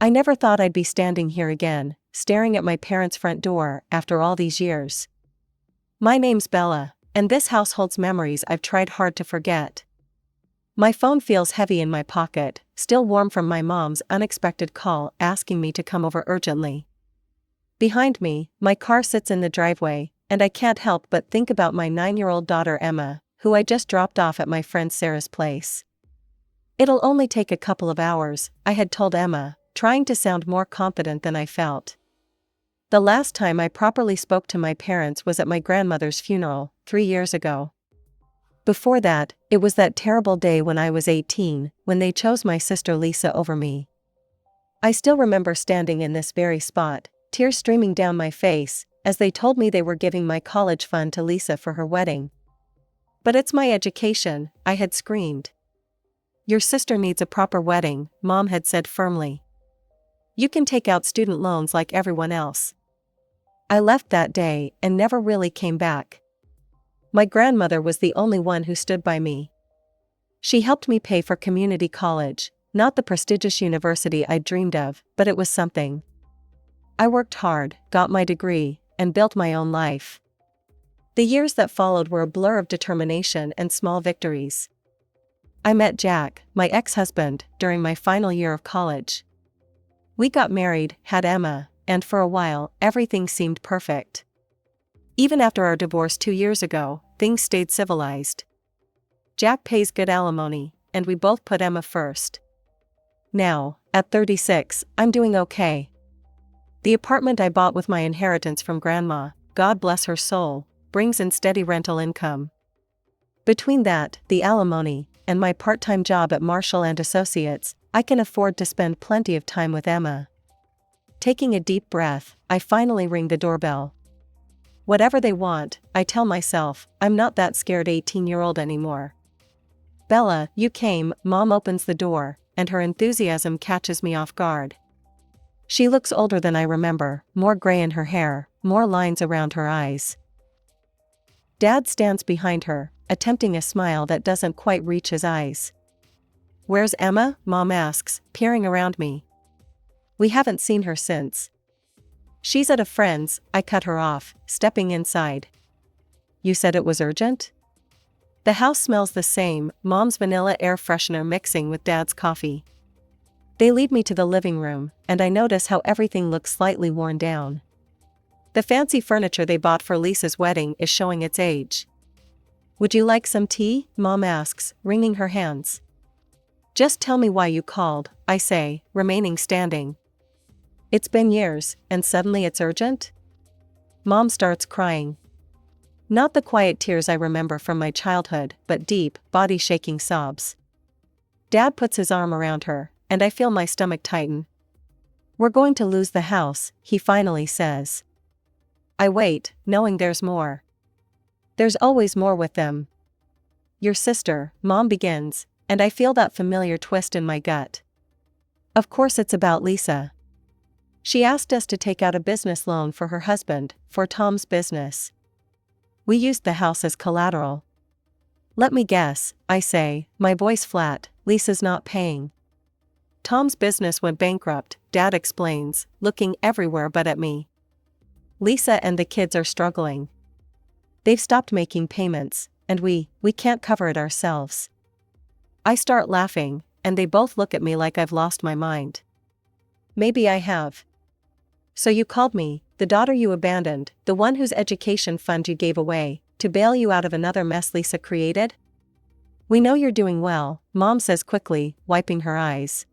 I never thought I'd be standing here again, staring at my parents' front door after all these years. My name's Bella, and this house holds memories I've tried hard to forget. My phone feels heavy in my pocket, still warm from my mom's unexpected call asking me to come over urgently. Behind me, my car sits in the driveway, and I can't help but think about my 9-year-old daughter Emma, who I just dropped off at my friend Sarah's place. "It'll only take a couple of hours," I had told Emma, trying to sound more confident than I felt. The last time I properly spoke to my parents was at my grandmother's funeral, 3 years ago. Before that, it was that terrible day when I was 18, when they chose my sister Lisa over me. I still remember standing in this very spot, tears streaming down my face, as they told me they were giving my college fund to Lisa for her wedding. "But it's my education," I had screamed. "Your sister needs a proper wedding," Mom had said firmly. "You can take out student loans like everyone else." I left that day and never really came back. My grandmother was the only one who stood by me. She helped me pay for community college, not the prestigious university I'd dreamed of, but it was something. I worked hard, got my degree, and built my own life. The years that followed were a blur of determination and small victories. I met Jack, my ex-husband, during my final year of college. We got married, had Emma, and for a while, everything seemed perfect. Even after our divorce 2 years ago, things stayed civilized. Jack pays good alimony, and we both put Emma first. Now, at 36, I'm doing okay. The apartment I bought with my inheritance from Grandma, God bless her soul, brings in steady rental income. Between that, the alimony, and my part-time job at Marshall & Associates, I can afford to spend plenty of time with Emma. Taking a deep breath, I finally ring the doorbell. Whatever they want, I tell myself, I'm not that scared 18-year-old anymore. "Bella, you came," Mom opens the door, and her enthusiasm catches me off guard. She looks older than I remember, more gray in her hair, more lines around her eyes. Dad stands behind her, attempting a smile that doesn't quite reach his eyes. "Where's Emma?" Mom asks, peering around me. "We haven't seen her since." "She's at a friend's," I cut her off, stepping inside. "You said it was urgent?" The house smells the same, Mom's vanilla air freshener mixing with Dad's coffee. They lead me to the living room, and I notice how everything looks slightly worn down. The fancy furniture they bought for Lisa's wedding is showing its age. "Would you like some tea?" Mom asks, wringing her hands. "Just tell me why you called," I say, remaining standing. "It's been years, and suddenly it's urgent?" Mom starts crying. Not the quiet tears I remember from my childhood, but deep, body-shaking sobs. Dad puts his arm around her, and I feel my stomach tighten. "We're going to lose the house," he finally says. I wait, knowing there's more. There's always more with them. "Your sister," Mom begins, and I feel that familiar twist in my gut. Of course it's about Lisa. She asked us to take out a business loan for her husband, for Tom's business. We used the house as collateral. "Let me guess," I say, my voice flat, "Lisa's not paying." "Tom's business went bankrupt," Dad explains, looking everywhere but at me. "Lisa and the kids are struggling. They've stopped making payments, and we can't cover it ourselves." I start laughing, and they both look at me like I've lost my mind. "Maybe I have." "So you called me, the daughter you abandoned, the one whose education fund you gave away, to bail you out of another mess Lisa created?" "We know you're doing well," Mom says quickly, wiping her eyes.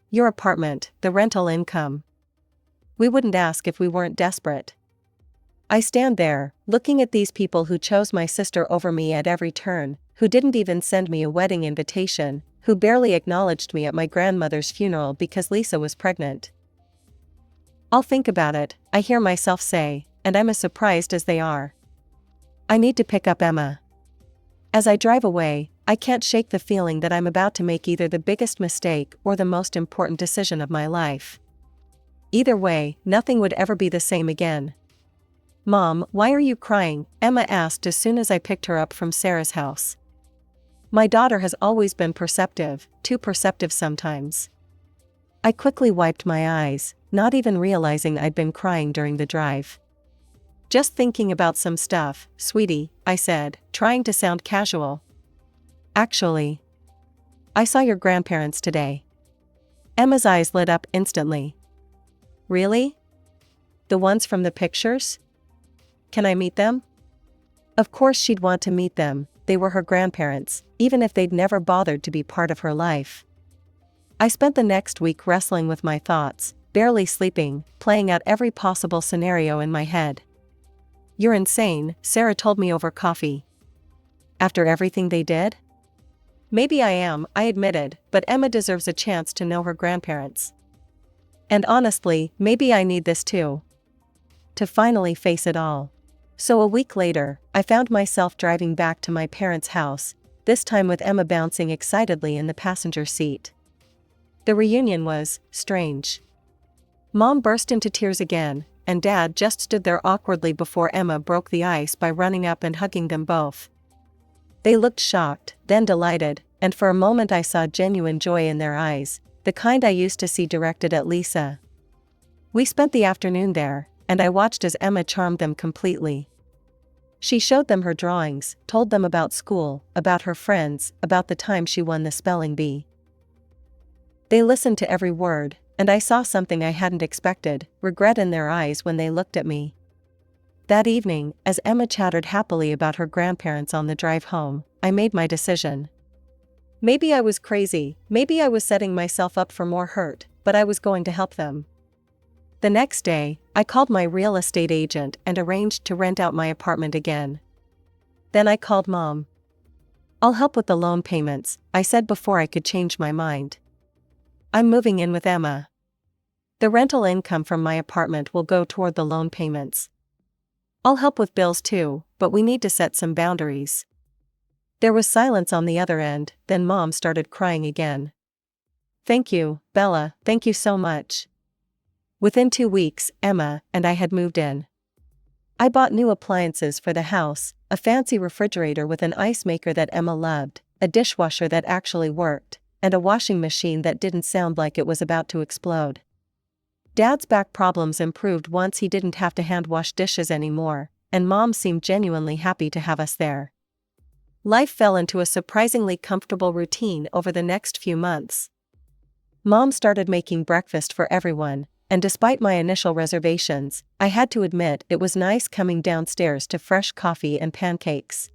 "Your apartment, the rental income. We wouldn't ask if we weren't desperate." I stand there, looking at these people who chose my sister over me at every turn, who didn't even send me a wedding invitation, who barely acknowledged me at my grandmother's funeral because Lisa was pregnant. "I'll think about it," I hear myself say, and I'm as surprised as they are. I need to pick up Emma. As I drive away, I can't shake the feeling that I'm about to make either the biggest mistake or the most important decision of my life. Either way, nothing would ever be the same again. "Mom, why are you crying?" Emma asked as soon as I picked her up from Sarah's house. "My daughter has always been perceptive, too perceptive sometimes." I quickly wiped my eyes, not even realizing I'd been crying during the drive. Just thinking about some stuff, sweetie, I said, trying to sound casual. Actually, I saw your grandparents today. Emma's eyes lit up instantly. Really? The ones from the pictures? Can I meet them? Of course she'd want to meet them, they were her grandparents, even if they'd never bothered to be part of her life. I spent the next week wrestling with my thoughts, barely sleeping, playing out every possible scenario in my head. You're insane, Sarah told me over coffee. After everything they did? Maybe I am, I admitted, but Emma deserves a chance to know her grandparents. And honestly, maybe I need this too. To finally face it all. So a week later, I found myself driving back to my parents' house, this time with Emma bouncing excitedly in the passenger seat. The reunion was strange. Mom burst into tears again, and Dad just stood there awkwardly before Emma broke the ice by running up and hugging them both. They looked shocked, then delighted, and for a moment I saw genuine joy in their eyes, the kind I used to see directed at Lisa. We spent the afternoon there, and I watched as Emma charmed them completely. She showed them her drawings, told them about school, about her friends, about the time she won the spelling bee. They listened to every word, and I saw something I hadn't expected, regret in their eyes when they looked at me. That evening, as Emma chattered happily about her grandparents on the drive home, I made my decision. Maybe I was crazy, maybe I was setting myself up for more hurt, but I was going to help them. The next day, I called my real estate agent and arranged to rent out my apartment again. Then I called Mom. I'll help with the loan payments, I said before I could change my mind. I'm moving in with Emma. The rental income from my apartment will go toward the loan payments. I'll help with bills too, but we need to set some boundaries. There was silence on the other end, then Mom started crying again. Thank you, Bella, thank you so much. Within 2 weeks, Emma and I had moved in. I bought new appliances for the house, a fancy refrigerator with an ice maker that Emma loved, a dishwasher that actually worked, and a washing machine that didn't sound like it was about to explode. Dad's back problems improved once he didn't have to hand wash dishes anymore, and Mom seemed genuinely happy to have us there. Life fell into a surprisingly comfortable routine over the next few months. Mom started making breakfast for everyone, and despite my initial reservations, I had to admit it was nice coming downstairs to fresh coffee and pancakes.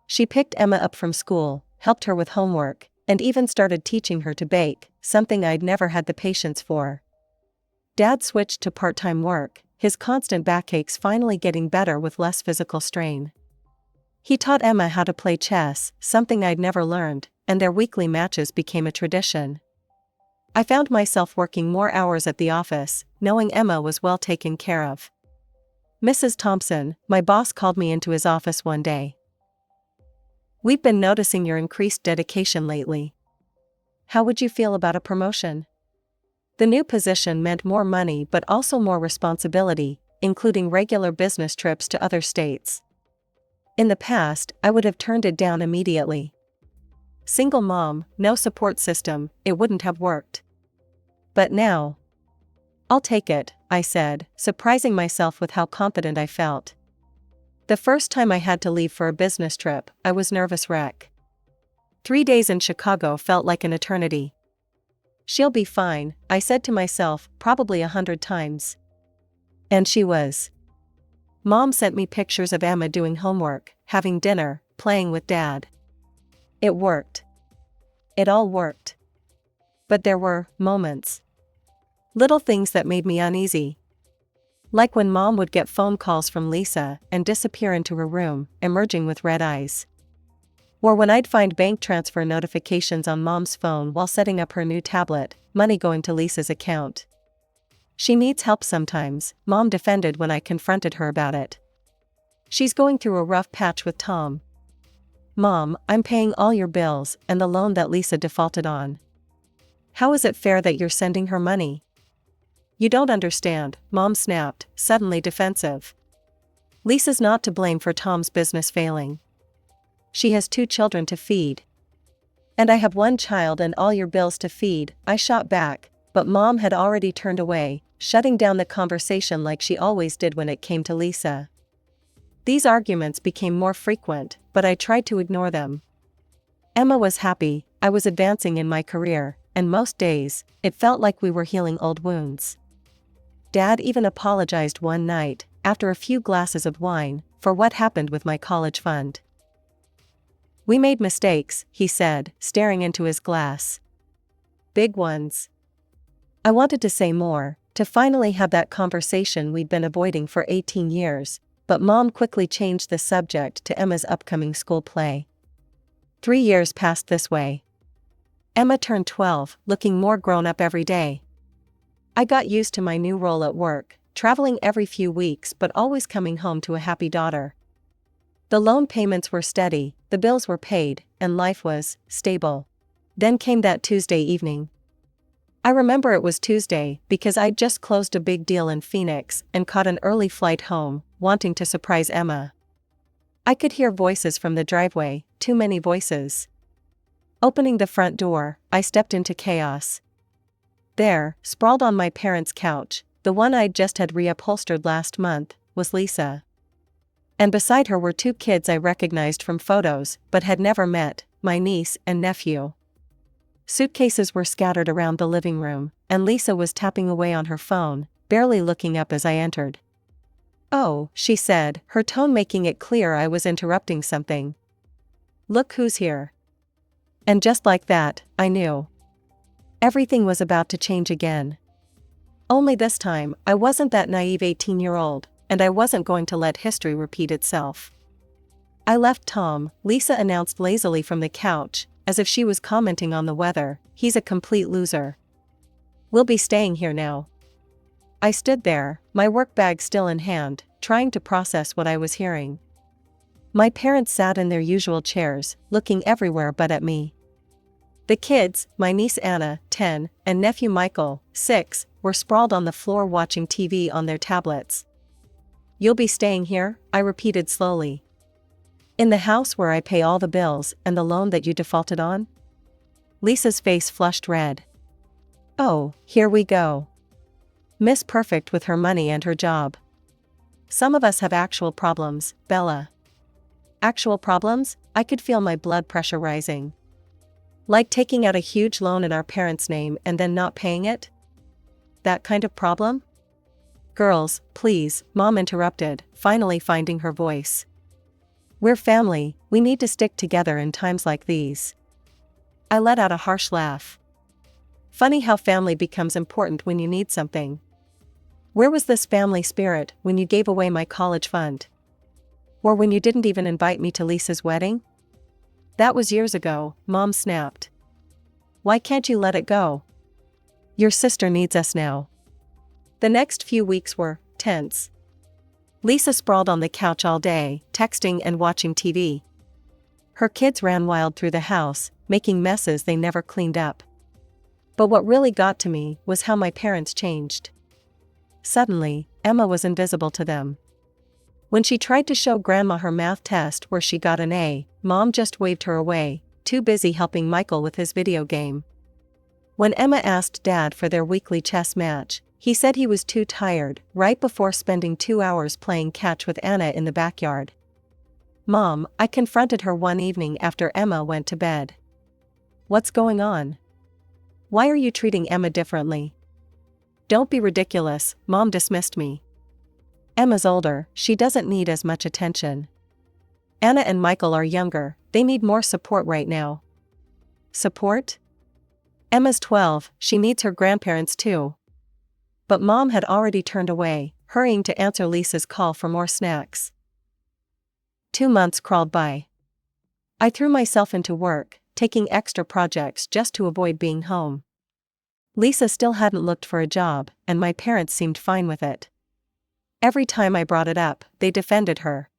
She picked Emma up from school, helped her with homework, and even started teaching her to bake, something I'd never had the patience for. Dad switched to part-time work, his constant backaches finally getting better with less physical strain. He taught Emma how to play chess, something I'd never learned, and their weekly matches became a tradition. I found myself working more hours at the office, knowing Emma was well taken care of. Mrs. Thompson, my boss, called me into his office one day. We've been noticing your increased dedication lately. How would you feel about a promotion? The new position meant more money but also more responsibility, including regular business trips to other states. In the past, I would have turned it down immediately. Single mom, no support system, it wouldn't have worked. But now, I'll take it, I said, surprising myself with how confident I felt. The first time I had to leave for a business trip, I was nervous wreck. 3 days in Chicago felt like an eternity. She'll be fine, I said to myself, probably 100 times. And she was. Mom sent me pictures of Emma doing homework, having dinner, playing with Dad. It worked. It all worked. But there were moments. Little things that made me uneasy. Like when Mom would get phone calls from Lisa and disappear into her room, emerging with red eyes. Or when I'd find bank transfer notifications on Mom's phone while setting up her new tablet, money going to Lisa's account. She needs help sometimes, Mom defended when I confronted her about it. She's going through a rough patch with Tom. Mom, I'm paying all your bills and the loan that Lisa defaulted on. How is it fair that you're sending her money? You don't understand, Mom snapped, suddenly defensive. Lisa's not to blame for Tom's business failing. She has 2 children to feed. And I have 1 child and all your bills to feed, I shot back, but Mom had already turned away, shutting down the conversation like she always did when it came to Lisa. These arguments became more frequent, but I tried to ignore them. Emma was happy, I was advancing in my career, and most days, it felt like we were healing old wounds. Dad even apologized one night, after a few glasses of wine, for what happened with my college fund. "We made mistakes," he said, staring into his glass. "Big ones." I wanted to say more, to finally have that conversation we'd been avoiding for 18 years, but Mom quickly changed the subject to Emma's upcoming school play. 3 years passed this way. Emma turned 12, looking more grown up every day. I got used to my new role at work, traveling every few weeks but always coming home to a happy daughter. The loan payments were steady, the bills were paid, and life was stable. Then came that Tuesday evening. I remember it was Tuesday because I'd just closed a big deal in Phoenix and caught an early flight home, wanting to surprise Emma. I could hear voices from the driveway, too many voices. Opening the front door, I stepped into chaos. There, sprawled on my parents' couch, the one I'd just had reupholstered last month, was Lisa. And beside her were 2 kids I recognized from photos but had never met, my niece and nephew. Suitcases were scattered around the living room, and Lisa was tapping away on her phone, barely looking up as I entered. "Oh," she said, her tone making it clear I was interrupting something. "Look who's here." And just like that, I knew. Everything was about to change again. Only this time, I wasn't that naive 18-year-old, and I wasn't going to let history repeat itself. "I left Tom," Lisa announced lazily from the couch, as if she was commenting on the weather. "He's a complete loser. We'll be staying here now." I stood there, my work bag still in hand, trying to process what I was hearing. My parents sat in their usual chairs, looking everywhere but at me. The kids, my niece Anna, 10, and nephew Michael, 6, were sprawled on the floor watching TV on their tablets. "You'll be staying here?" I repeated slowly. "In the house where I pay all the bills and the loan that you defaulted on?" Lisa's face flushed red. "Oh, here we go. Miss Perfect with her money and her job. Some of us have actual problems, Bella." Actual problems? I could feel my blood pressure rising. Like taking out a huge loan in our parents' name and then not paying it? That kind of problem? "Girls, please," Mom interrupted, finally finding her voice. "We're family, we need to stick together in times like these." I let out a harsh laugh. Funny how family becomes important when you need something. Where was this family spirit when you gave away my college fund? Or when you didn't even invite me to Lisa's wedding? "That was years ago," Mom snapped. "Why can't you let it go? Your sister needs us now." The next few weeks were tense. Lisa sprawled on the couch all day, texting and watching TV. Her kids ran wild through the house, making messes they never cleaned up. But what really got to me was how my parents changed. Suddenly, Emma was invisible to them. When she tried to show Grandma her math test where she got an A, Mom just waved her away, too busy helping Michael with his video game. When Emma asked Dad for their weekly chess match, he said he was too tired, right before spending 2 hours playing catch with Anna in the backyard. "Mom," I confronted her one evening after Emma went to bed. "What's going on? Why are you treating Emma differently?" "Don't be ridiculous," Mom dismissed me. "Emma's older, she doesn't need as much attention. Anna and Michael are younger, they need more support right now." "Support? Emma's 12, she needs her grandparents too." But Mom had already turned away, hurrying to answer Lisa's call for more snacks. 2 months crawled by. I threw myself into work, taking extra projects just to avoid being home. Lisa still hadn't looked for a job, and my parents seemed fine with it. Every time I brought it up, they defended her.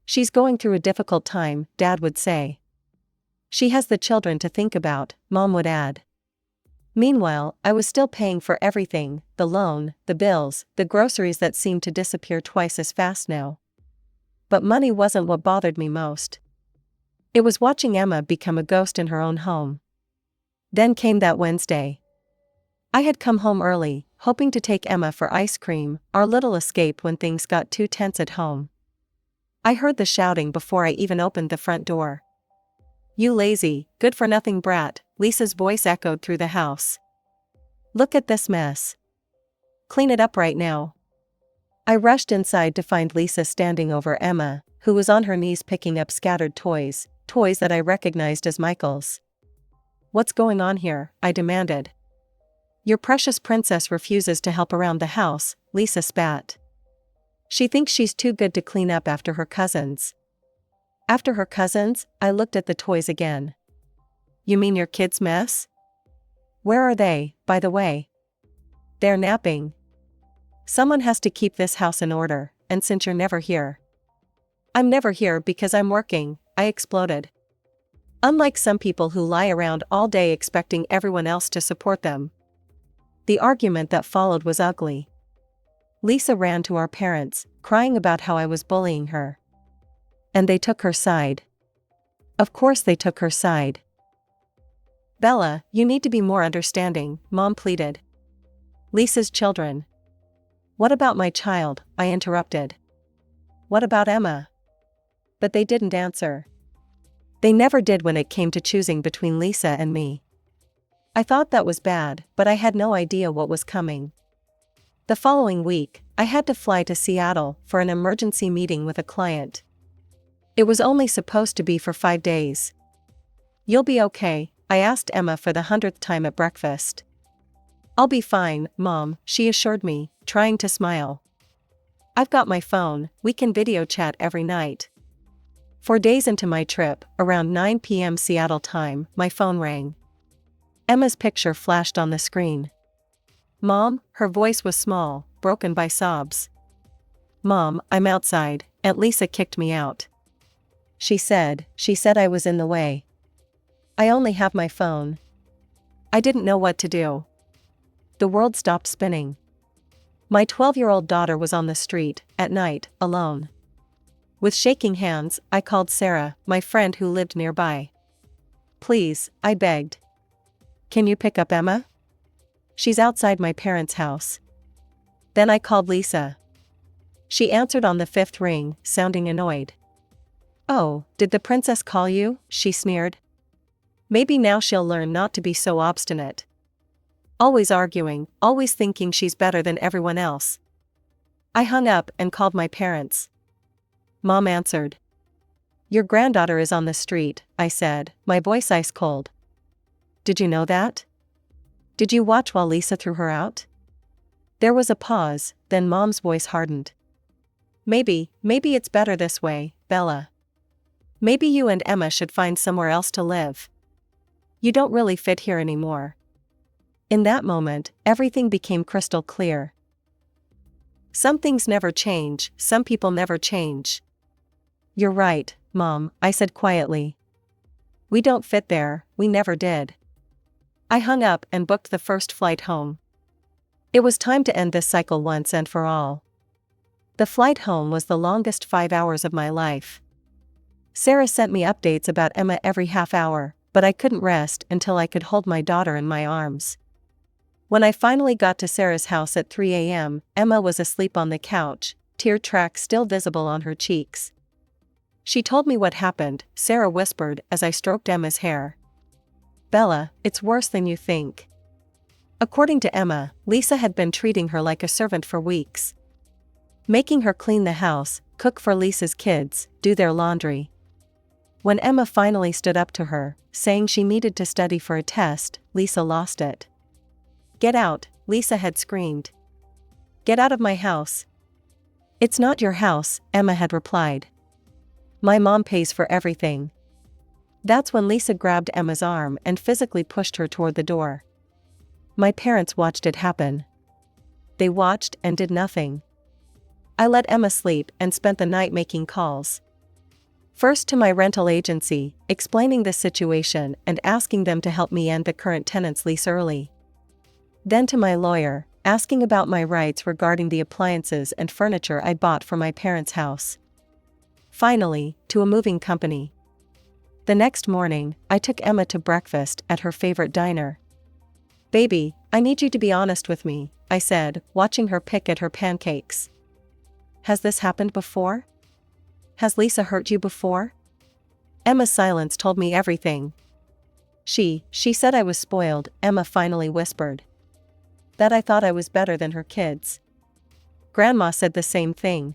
"She's going through a difficult time," Dad would say. "She has the children to think about," Mom would add. Meanwhile, I was still paying for everything, the loan, the bills, the groceries that seemed to disappear twice as fast now. But money wasn't what bothered me most. It was watching Emma become a ghost in her own home. Then came that Wednesday. I had come home early, hoping to take Emma for ice cream, our little escape when things got too tense at home. I heard the shouting before I even opened the front door. "You lazy, good-for-nothing brat," Lisa's voice echoed through the house. "Look at this mess. Clean it up right now." I rushed inside to find Lisa standing over Emma, who was on her knees picking up scattered toys that I recognized as Michael's. "What's going on here?" I demanded. "Your precious princess refuses to help around the house," Lisa spat. "She thinks she's too good to clean up after her cousins." "After her cousins?" I looked at the toys again. "You mean your kids' mess? Where are they, by the way?" "They're napping. Someone has to keep this house in order, and since you're never here." "I'm never here because I'm working," I exploded. "Unlike some people who lie around all day expecting everyone else to support them." The argument that followed was ugly. Lisa ran to our parents, crying about how I was bullying her. And they took her side. Of course they took her side. "Bella, you need to be more understanding," Mom pleaded. "Lisa's children." "What about my child?" I interrupted. "What about Emma?" But they didn't answer. They never did when it came to choosing between Lisa and me. I thought that was bad, but I had no idea what was coming. The following week, I had to fly to Seattle for an emergency meeting with a client. It was only supposed to be for 5 days. "You'll be okay?" I asked Emma for the 100th time at breakfast. "I'll be fine, Mom," she assured me, trying to smile. "I've got my phone, we can video chat every night." 4 days into my trip, around 9 p.m. Seattle time, my phone rang. Emma's picture flashed on the screen. "Mom," her voice was small, broken by sobs. "Mom, I'm outside, Aunt Lisa kicked me out. She said I was in the way. I only have my phone." I didn't know what to do. The world stopped spinning. My 12-year-old daughter was on the street, at night, alone. With shaking hands, I called Sarah, my friend who lived nearby. "Please," I begged. "Can you pick up Emma? She's outside my parents' house." Then I called Lisa. She answered on the 5th ring, sounding annoyed. "Oh, did the princess call you?" she sneered. "Maybe now she'll learn not to be so obstinate. Always arguing, always thinking she's better than everyone else." I hung up and called my parents. Mom answered. "Your granddaughter is on the street," I said, my voice ice cold. "Did you know that? Did you watch while Lisa threw her out?" There was a pause, then Mom's voice hardened. Maybe it's better this way, Bella. Maybe you and Emma should find somewhere else to live. You don't really fit here anymore." In that moment, everything became crystal clear. Some things never change, some people never change. "You're right, Mom," I said quietly. "We don't fit there, we never did." I hung up and booked the first flight home. It was time to end this cycle once and for all. The flight home was the longest 5 hours of my life. Sarah sent me updates about Emma every half hour, but I couldn't rest until I could hold my daughter in my arms. When I finally got to Sarah's house at 3 a.m., Emma was asleep on the couch, tear tracks still visible on her cheeks. "She told me what happened," Sarah whispered as I stroked Emma's hair. "Bella, it's worse than you think." According to Emma, Lisa had been treating her like a servant for weeks. Making her clean the house, cook for Lisa's kids, do their laundry. When Emma finally stood up to her, saying she needed to study for a test, Lisa lost it. "Get out," Lisa had screamed. "Get out of my house." "It's not your house," Emma had replied. "My mom pays for everything." That's when Lisa grabbed Emma's arm and physically pushed her toward the door. My parents watched it happen. They watched and did nothing. I let Emma sleep and spent the night making calls. First to my rental agency, explaining the situation and asking them to help me end the current tenant's lease early. Then to my lawyer, asking about my rights regarding the appliances and furniture I bought for my parents' house. Finally, to a moving company. The next morning, I took Emma to breakfast at her favorite diner. "Baby, I need you to be honest with me, I said, watching her pick at her pancakes. Has this happened before? Has Lisa hurt you before? Emma's silence told me everything. She said I was spoiled, Emma finally whispered. That I thought I was better than her kids. Grandma said the same thing.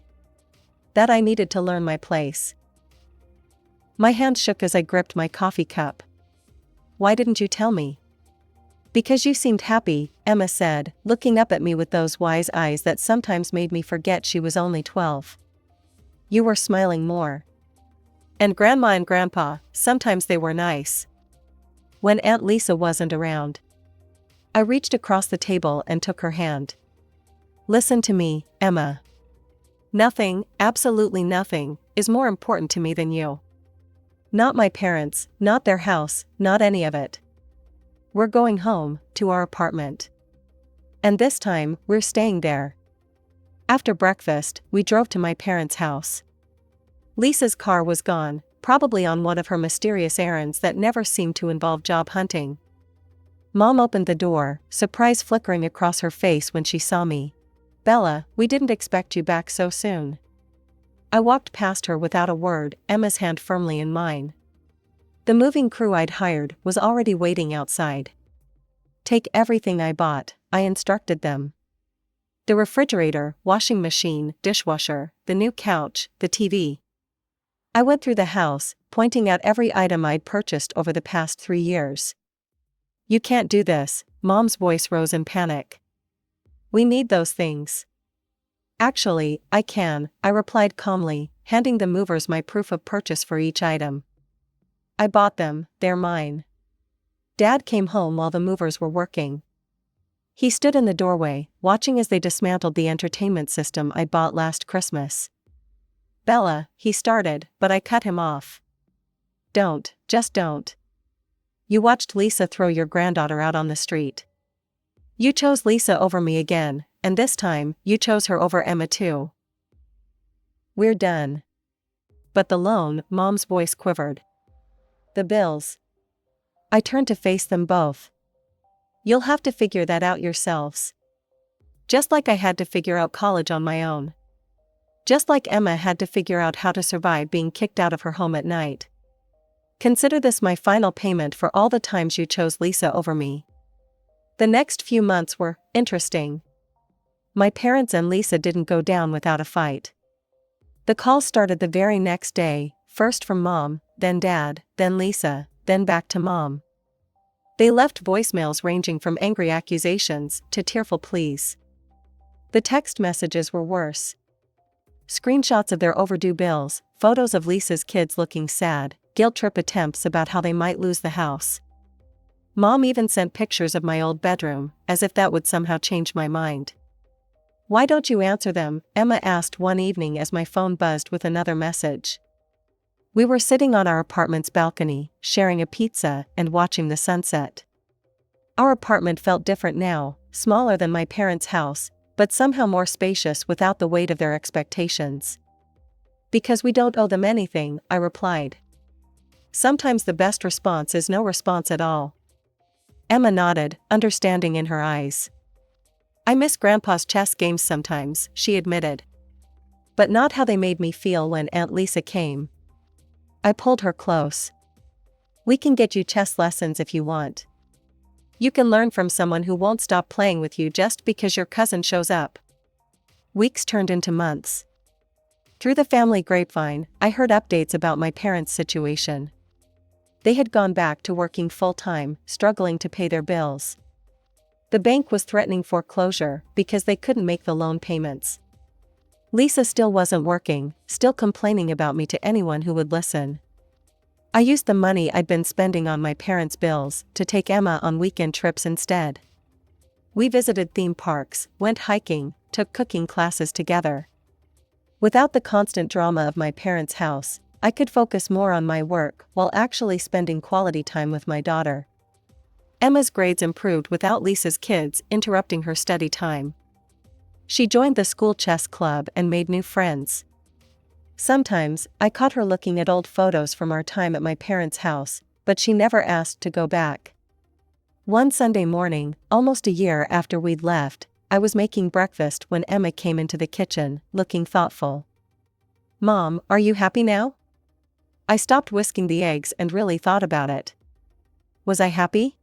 That I needed to learn my place. My hand shook as I gripped my coffee cup. Why didn't you tell me? Because you seemed happy, Emma said, looking up at me with those wise eyes that sometimes made me forget she was only 12. You were smiling more. And Grandma and Grandpa, sometimes they were nice. When Aunt Lisa wasn't around. I reached across the table and took her hand. Listen to me, Emma. Nothing, absolutely nothing, is more important to me than you. Not my parents, not their house, not any of it. We're going home, to our apartment. And this time, we're staying there. After breakfast, we drove to my parents' house. Lisa's car was gone, probably on one of her mysterious errands that never seemed to involve job hunting. Mom opened the door, surprise flickering across her face when she saw me. Bella, we didn't expect you back so soon. I walked past her without a word, Emma's hand firmly in mine. The moving crew I'd hired was already waiting outside. Take everything I bought, I instructed them. The refrigerator, washing machine, dishwasher, the new couch, the TV. I went through the house, pointing out every item I'd purchased over the past 3 years. You can't do this, Mom's voice rose in panic. We need those things. Actually, I can, I replied calmly, handing the movers my proof of purchase for each item. I bought them, they're mine. Dad came home while the movers were working. He stood in the doorway, watching as they dismantled the entertainment system I bought last Christmas. Bella, he started, but I cut him off. Don't, just don't. You watched Lisa throw your granddaughter out on the street. You chose Lisa over me again, and this time, you chose her over Emma too. We're done. But the loan, Mom's voice quivered. The bills. I turned to face them both. You'll have to figure that out yourselves. Just like I had to figure out college on my own. Just like Emma had to figure out how to survive being kicked out of her home at night. Consider this my final payment for all the times you chose Lisa over me. The next few months were interesting. My parents and Lisa didn't go down without a fight. The calls started the very next day, first from Mom, then Dad, then Lisa, then back to Mom. They left voicemails ranging from angry accusations to tearful pleas. The text messages were worse. Screenshots of their overdue bills, photos of Lisa's kids looking sad, guilt trip attempts about how they might lose the house. Mom even sent pictures of my old bedroom, as if that would somehow change my mind. Why don't you answer them? Emma asked one evening as my phone buzzed with another message. We were sitting on our apartment's balcony, sharing a pizza and watching the sunset. Our apartment felt different now, smaller than my parents' house, but somehow more spacious without the weight of their expectations. Because we don't owe them anything, I replied. Sometimes the best response is no response at all. Emma nodded, understanding in her eyes. I miss Grandpa's chess games sometimes, she admitted. But not how they made me feel when Aunt Lisa came. I pulled her close. We can get you chess lessons if you want. You can learn from someone who won't stop playing with you just because your cousin shows up. Weeks turned into months. Through the family grapevine, I heard updates about my parents' situation. They had gone back to working full-time, struggling to pay their bills. The bank was threatening foreclosure because they couldn't make the loan payments. Lisa still wasn't working, still complaining about me to anyone who would listen. I used the money I'd been spending on my parents' bills to take Emma on weekend trips instead. We visited theme parks, went hiking, took cooking classes together. Without the constant drama of my parents' house, I could focus more on my work while actually spending quality time with my daughter. Emma's grades improved without Lisa's kids interrupting her study time. She joined the school chess club and made new friends. Sometimes, I caught her looking at old photos from our time at my parents' house, but she never asked to go back. One Sunday morning, almost a year after we'd left, I was making breakfast when Emma came into the kitchen, looking thoughtful. "Mom, are you happy now?" I stopped whisking the eggs and really thought about it. Was I happy?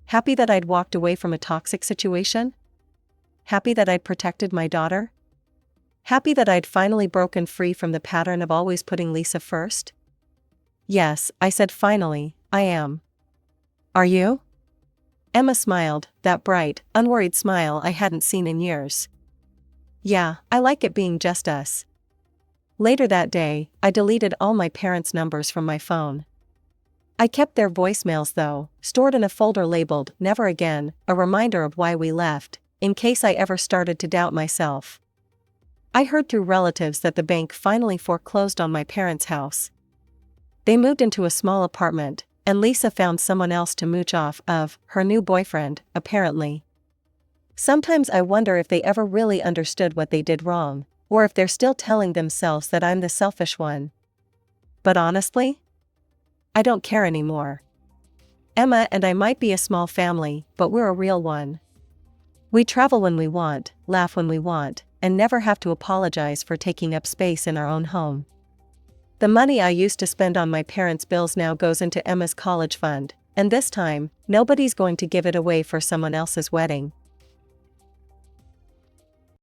Happy that I'd walked away from a toxic situation? Happy that I'd protected my daughter? Happy that I'd finally broken free from the pattern of always putting Lisa first? "Yes," I said finally, "I am." "Are you?" Emma smiled, that bright, unworried smile I hadn't seen in years. "Yeah, I like it being just us." Later that day, I deleted all my parents' numbers from my phone. I kept their voicemails though, stored in a folder labeled "Never Again," a reminder of why we left, in case I ever started to doubt myself. I heard through relatives that the bank finally foreclosed on my parents' house. They moved into a small apartment, and Lisa found someone else to mooch off of, her new boyfriend, apparently. Sometimes I wonder if they ever really understood what they did wrong, or if they're still telling themselves that I'm the selfish one. But honestly, I don't care anymore. Emma and I might be a small family, but we're a real one. We travel when we want, laugh when we want, and never have to apologize for taking up space in our own home. The money I used to spend on my parents' bills now goes into Emma's college fund, and this time, nobody's going to give it away for someone else's wedding.